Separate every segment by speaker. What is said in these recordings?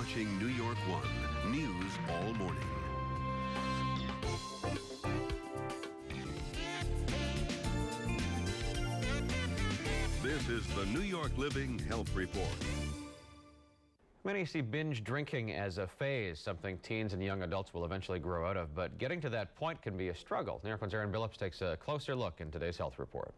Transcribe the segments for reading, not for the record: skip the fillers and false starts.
Speaker 1: watching New York 1 News all morning. This is the New York Living Health Report.
Speaker 2: Many see binge drinking as a phase, something teens and young adults will eventually grow out of, but getting to that point can be a struggle. New York 1's Aaron Billups takes a closer look in today's health report.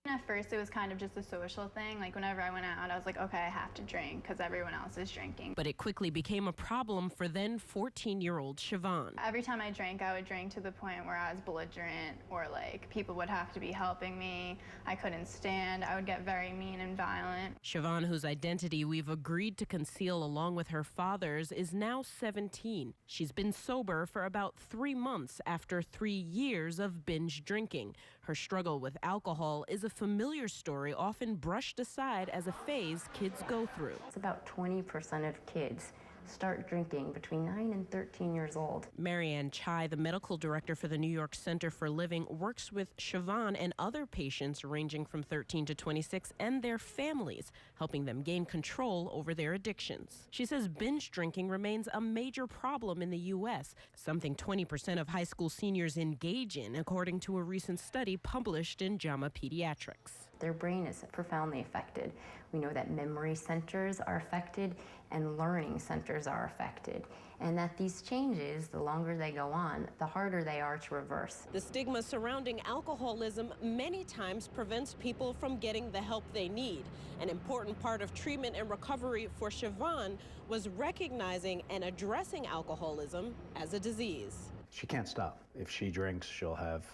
Speaker 3: At first, it was kind of just a social thing. Like, whenever I went out, I was like, okay, I have to drink because everyone else is drinking.
Speaker 4: But it quickly became a problem for then 14-year-old Siobhan.
Speaker 3: Every time I drank, I would drink to the point where I was belligerent, or like people would have to be helping me. I couldn't stand. I would get very mean and violent.
Speaker 4: Siobhan, whose identity we've agreed to conceal along with her father's, is now 17. She's been sober for about 3 months after 3 years of binge drinking. Her struggle with alcohol is a familiar story often brushed aside as a phase kids go through.
Speaker 5: It's about 20% of kids start drinking between 9 and 13 years old.
Speaker 4: Marianne Chai, the medical director for the NY1 Center for Living, works with Siobhan and other patients ranging from 13 to 26 and their families, helping them gain control over their addictions. She says binge drinking remains a major problem in the U.S., something 20% of high school seniors engage in, according to a recent study published in JAMA Pediatrics.
Speaker 5: Their brain is profoundly affected. We know that memory centers are affected and learning centers are affected, and that these changes, the longer they go on, the harder they are to reverse.
Speaker 4: The stigma surrounding alcoholism many times prevents people from getting the help they need. An important part of treatment and recovery for Siobhan was recognizing and addressing alcoholism as a disease.
Speaker 6: She can't stop. If she drinks, she'll have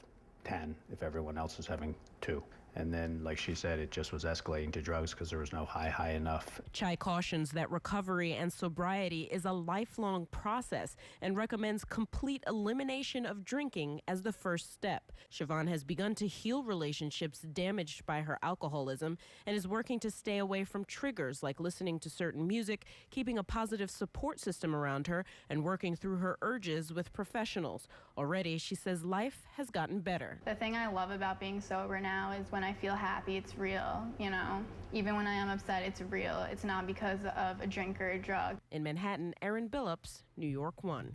Speaker 6: 10 if everyone else is having 2. And then, like she said, it just was escalating to drugs because there was no high enough.
Speaker 4: Chai cautions that recovery and sobriety is a lifelong process and recommends complete elimination of drinking as the first step. Siobhan has begun to heal relationships damaged by her alcoholism and is working to stay away from triggers like listening to certain music, keeping a positive support system around her, and working through her urges with professionals. Already, she says life has gotten better.
Speaker 3: The thing I love about being sober now is when I feel happy, it's real, you know? Even when I am upset, it's real. It's not because of a drink or a drug.
Speaker 4: In Manhattan, Aaron Billups, New York 1.